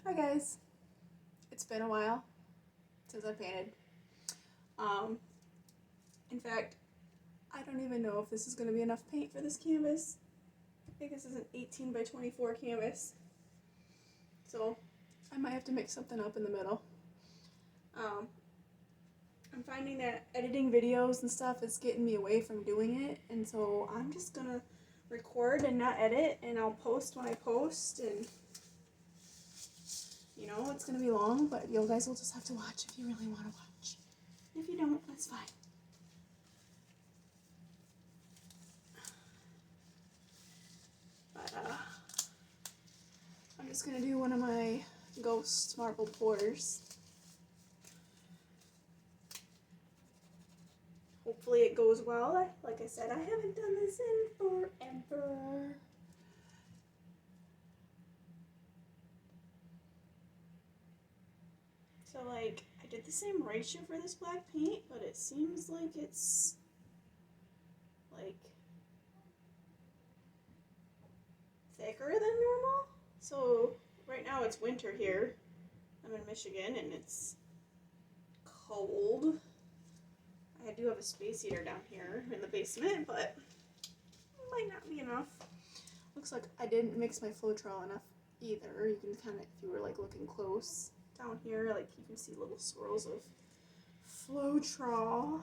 Hi guys, it's been a while since I painted. Um, in fact, I don't even know if this is going to be enough paint for this canvas. I think this is an 18 by 24 canvas, so I might have to mix something up in the middle. I'm finding that editing videos and stuff is getting me away from doing it, and so I'm just going to record and not edit, and I'll post when I post, and you know, it's going to be long, but you guys will just have to watch if you really want to watch. If you don't, that's fine. But I'm just going to do one of my ghost marble pours. Hopefully it goes well. Like I said, I haven't done this in forever. So like, I did the same ratio for this black paint, but it seems like it's like thicker than normal. So right now it's winter here. I'm in Michigan and it's cold. I do have a space heater down here in the basement, but it might not be enough. Looks like I didn't mix my Floetrol enough either. You can kind of, if you were like looking close down here, like you can see little swirls of Floetrol.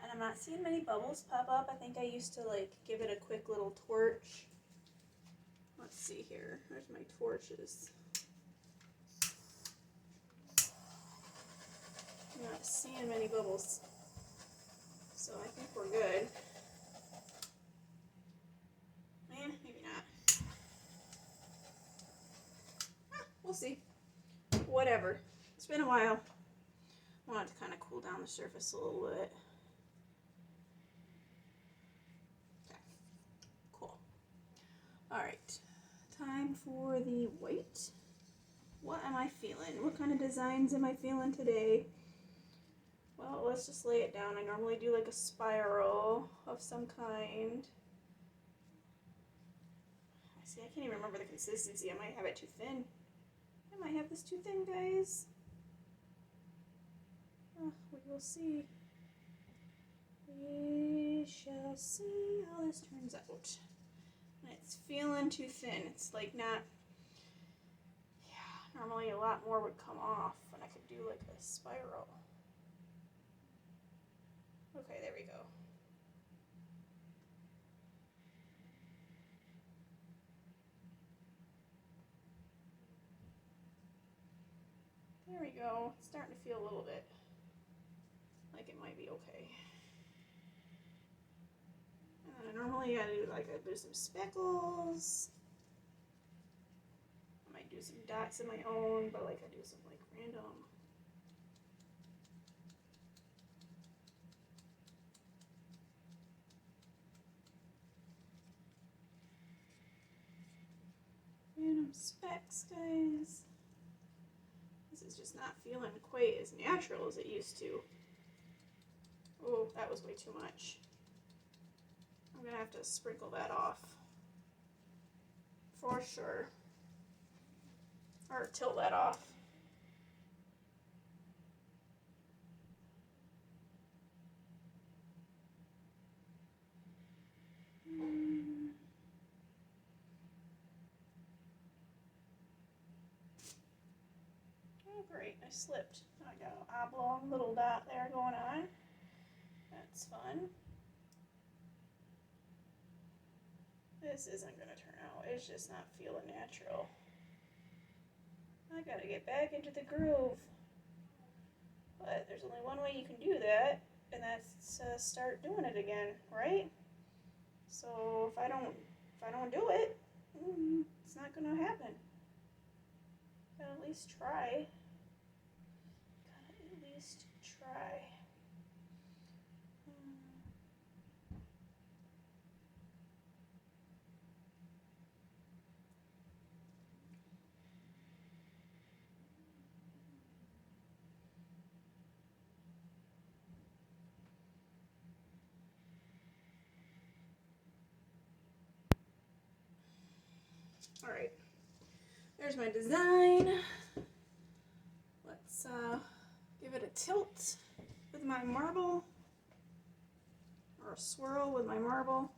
And I'm not seeing many bubbles pop up. I think I used to like give it a quick little torch. Let's see here. Where's my torches? I'm not seeing many bubbles. So I think we're good. Maybe not. We'll see. Whatever. It's been a while. I want it to kind of cool down the surface a little bit. Okay. Cool. Alright. Time for the white. What am I feeling? What kind of designs am I feeling today? Well, let's just lay it down. I normally do like a spiral of some kind. See, I can't even remember the consistency. I might have it too thin. I might have this too thin, guys. We will see. We shall see how this turns out. It's feeling too thin. It's like not, yeah, normally a lot more would come off when I could do like a spiral. Okay, there we go. There we go. It's starting to feel a little bit like it might be okay. And normally I do like I do some speckles. I might do some dots of my own, but like I do some like random. Random specks, guys. This is just not feeling quite as natural as it used to. Oh, that was way too much. I'm gonna have to sprinkle that off. For sure. Or tilt that off. Oh great, I slipped. I got an oblong little dot there going on. That's fun. This isn't gonna turn out. It's just not feeling natural. I gotta get back into the groove. But there's only one way you can do that, and that's start doing it again, right? So if I don't do it, it's not gonna happen. Gotta at least try. Gotta at least try. here's my design. Let's give it a tilt with my marble, or a swirl with my marble.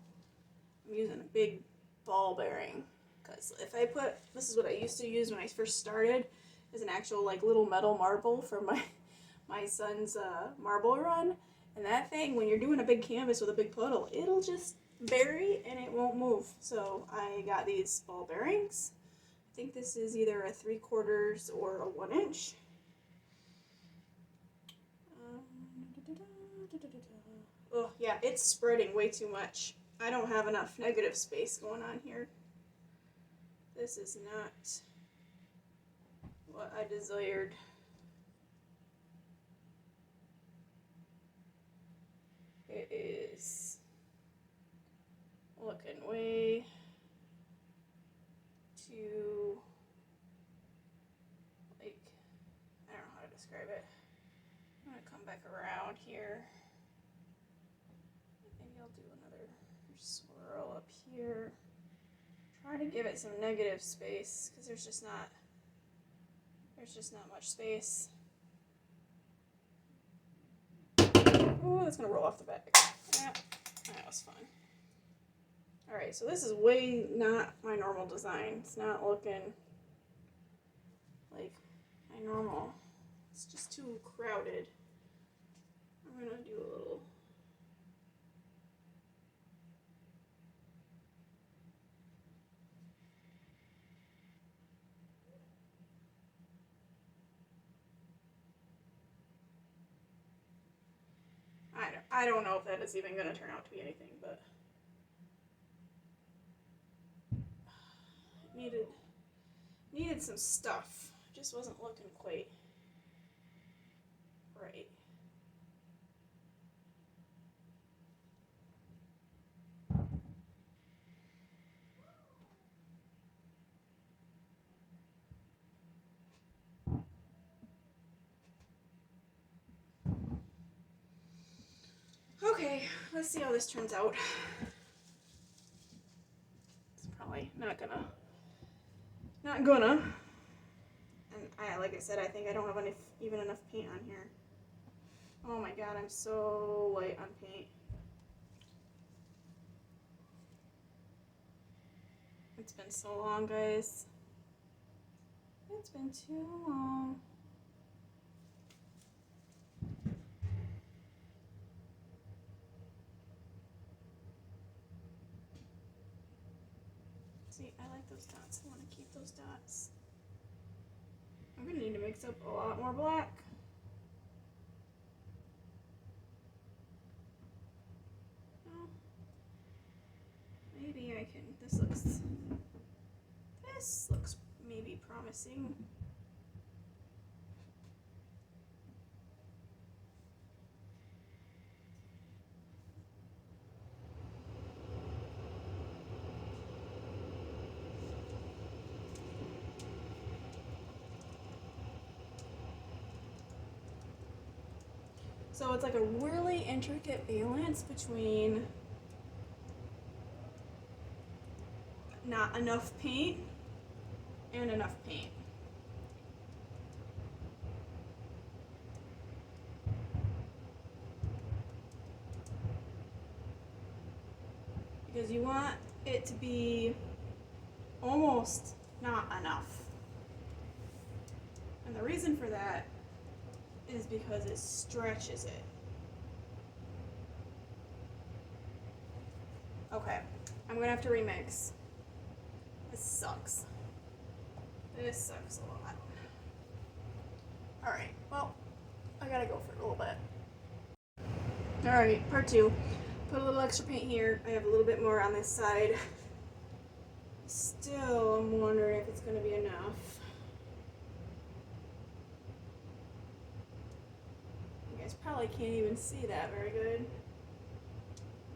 I'm using a big ball bearing, because if I put, this is what I used to use when I first started, is an actual like little metal marble for my son's marble run. And that thing, when you're doing a big canvas with a big puddle, it'll just bury and it won't move. So I got these ball bearings. I think this is either a 3/4 or a 1 inch. Oh yeah, it's spreading way too much. I don't have enough negative space going on here. This is not what I desired. It is looking way too, like, I don't know how to describe it. I'm gonna come back around here. Maybe I'll do another swirl up here. Try to give it some negative space, because there's just not much space. Oh, that's gonna roll off the back. Yeah, that was fun. Alright, so this is way not my normal design. It's not looking like my normal. It's just too crowded. I'm gonna do a little. I don't know if that is even gonna turn out to be anything, but it needed some stuff. It just wasn't looking quite right. Okay, let's see how this turns out. It's probably not gonna. And like I said, I think I don't have even enough paint on here. Oh my god, I'm so light on paint. It's been so long, guys. It's been too long. See, I like those dots. I want to keep those dots. I'm gonna need to mix up a lot more black. Oh, maybe I can. This looks maybe promising. So it's like a really intricate balance between not enough paint and enough paint. Because you want it to be almost not enough. And the reason for that is because it stretches it. Okay, I'm gonna have to remix. This sucks. This sucks a lot. Alright, well, I gotta go for it a little bit. Alright, part 2. Put a little extra paint here. I have a little bit more on this side. Still, I'm wondering if it's gonna be enough. You guys probably can't even see that very good.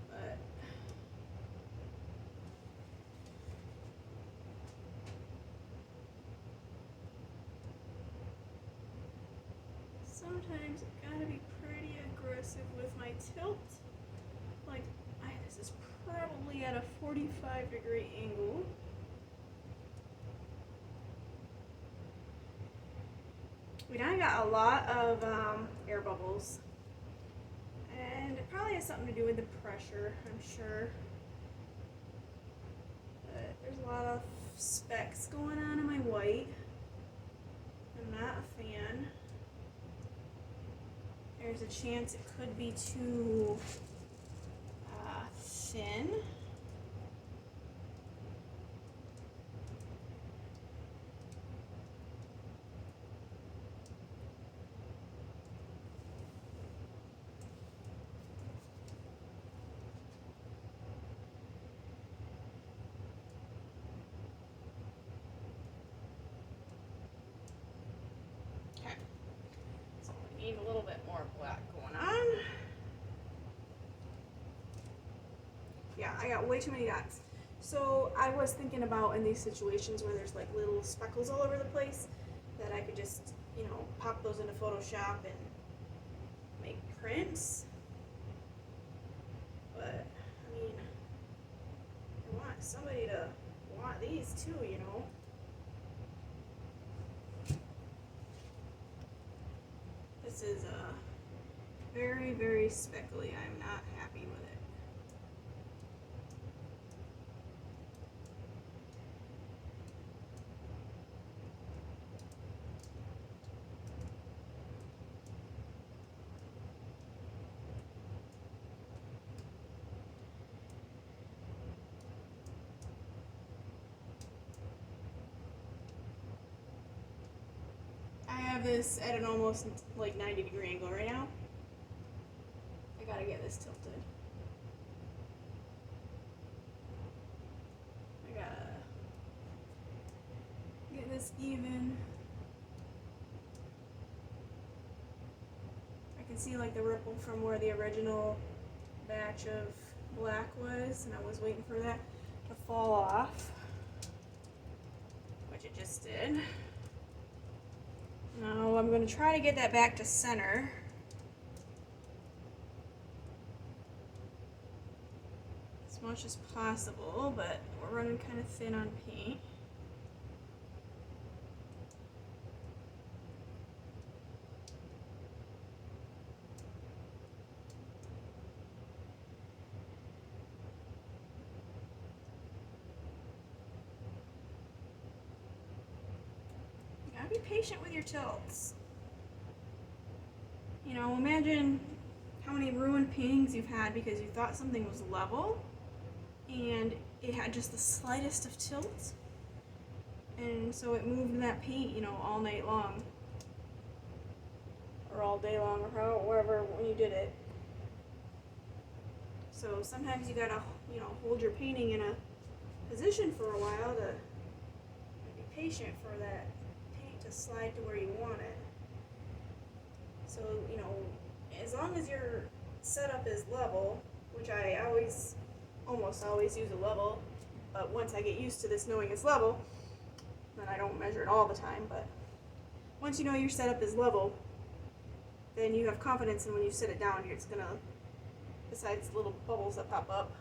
But sometimes I gotta be pretty aggressive with my tilt. Like, this is probably at a 45-degree angle. We now got a lot of air bubbles. And it probably has something to do with the pressure, I'm sure. But there's a lot of specks going on in my white. I'm not a fan. There's a chance it could be too thin. Okay, so we need a little bit more black going on. Yeah, I got way too many dots. So I was thinking about in these situations where there's like little speckles all over the place that I could just, you know, pop those into Photoshop and make prints. But, I mean, I want somebody to want these too, you know. This is very, very speckly. I'm not happy with it. I have this at an almost like 90-degree angle right now. I gotta get this tilted. I gotta get this even. I can see like the ripple from where the original batch of black was, and I was waiting for that to fall off, which it just did. Now I'm going to try to get that back to center. As much as possible, but we're running kind of thin on paint. You gotta be patient with your tilts. You know, imagine how many ruined paintings you've had because you thought something was level and it had just the slightest of tilt, and so it moved that paint, you know, all night long or all day long or wherever when you did it. So sometimes you gotta, you know, hold your painting in a position for a while to be patient for that paint to slide to where you want it. So, you know, as long as your setup is level, which I almost always use a level, but once I get used to this knowing it's level, then I don't measure it all the time, but once you know your setup is level, then you have confidence in when you sit it down, it's gonna, besides little bubbles that pop up,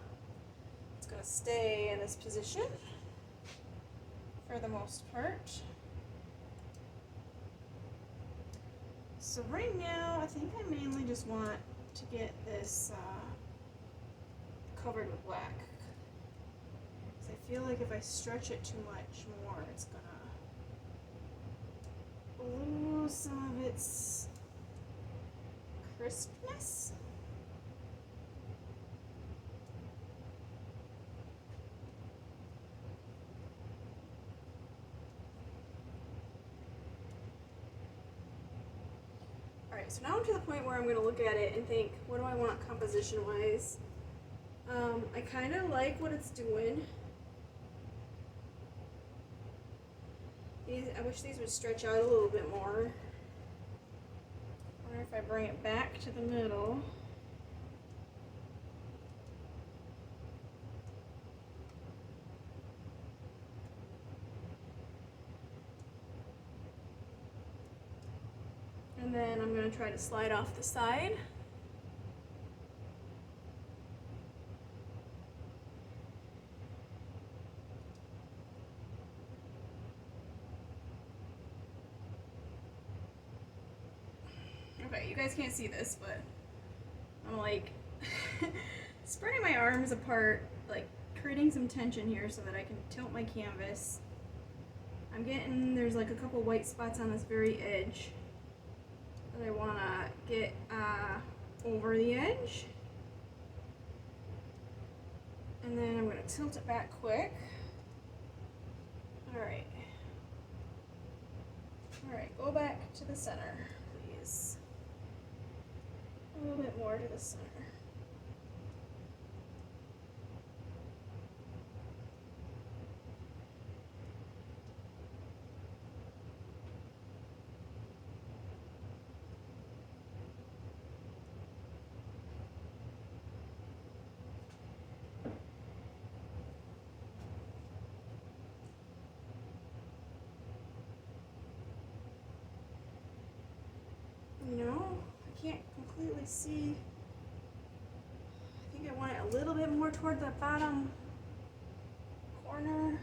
it's gonna stay in this position for the most part. So right now, I think I mainly just want to get this covered with black. Because I feel like if I stretch it too much more, it's gonna lose some of its crispness. Alright, so now I'm to the point where I'm going to look at it and think, what do I want composition-wise? I kind of like what it's doing. I wish these would stretch out a little bit more. I wonder if I bring it back to the middle. And then I'm going to try to slide off the side. guys can't see this, but I'm like spreading my arms apart, like creating some tension here so that I can tilt my canvas. I'm getting, there's like a couple white spots on this very edge that I want to get over the edge. And then I'm going to tilt it back quick. Alright. Alright, go back to the center, please. A little bit more to the center. You know, I can't completely see. I think I want it a little bit more toward the bottom corner.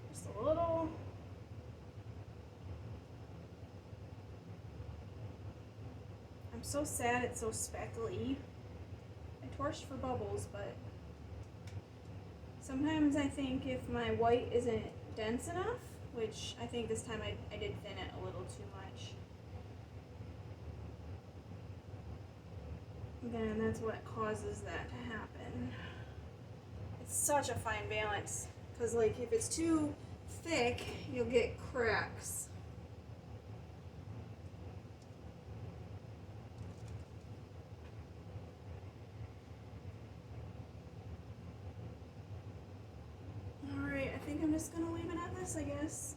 Just a little. I'm so sad it's so speckly. I torched for bubbles, but sometimes I think if my white isn't dense enough, which I think this time I did thin it a little too much. Then that's what causes that to happen. It's such a fine balance, because like if it's too thick, you'll get cracks. Alright, I think I'm just gonna leave it at this, I guess.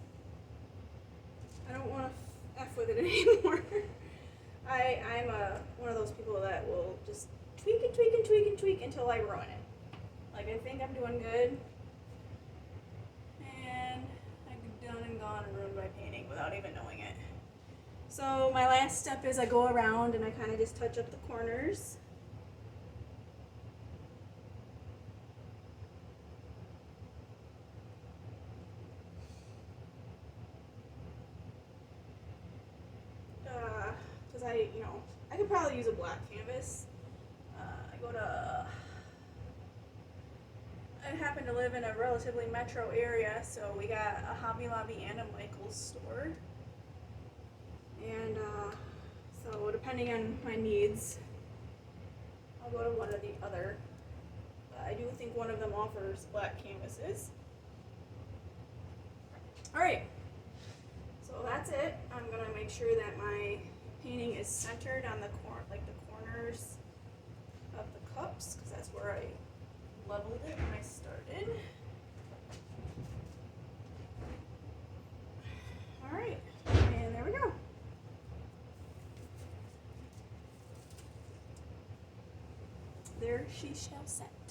I don't want to F with it anymore. I'm one of those people that will just tweak and tweak and tweak and tweak until I ruin it. Like, I think I'm doing good, and I've done and gone and ruined my painting without even knowing it. So my last step is I go around and I kind of just touch up the corners. Because I could probably use a black canvas. I happen to live in a relatively metro area, so we got a Hobby Lobby and a Michaels store. And so depending on my needs, I'll go to one or the other. I do think one of them offers black canvases. Alright, so that's it. I'm going to make sure that my painting is centered on the corners of the cups, because that's where I leveled it when I started. Alright, and there we go. There she shall set.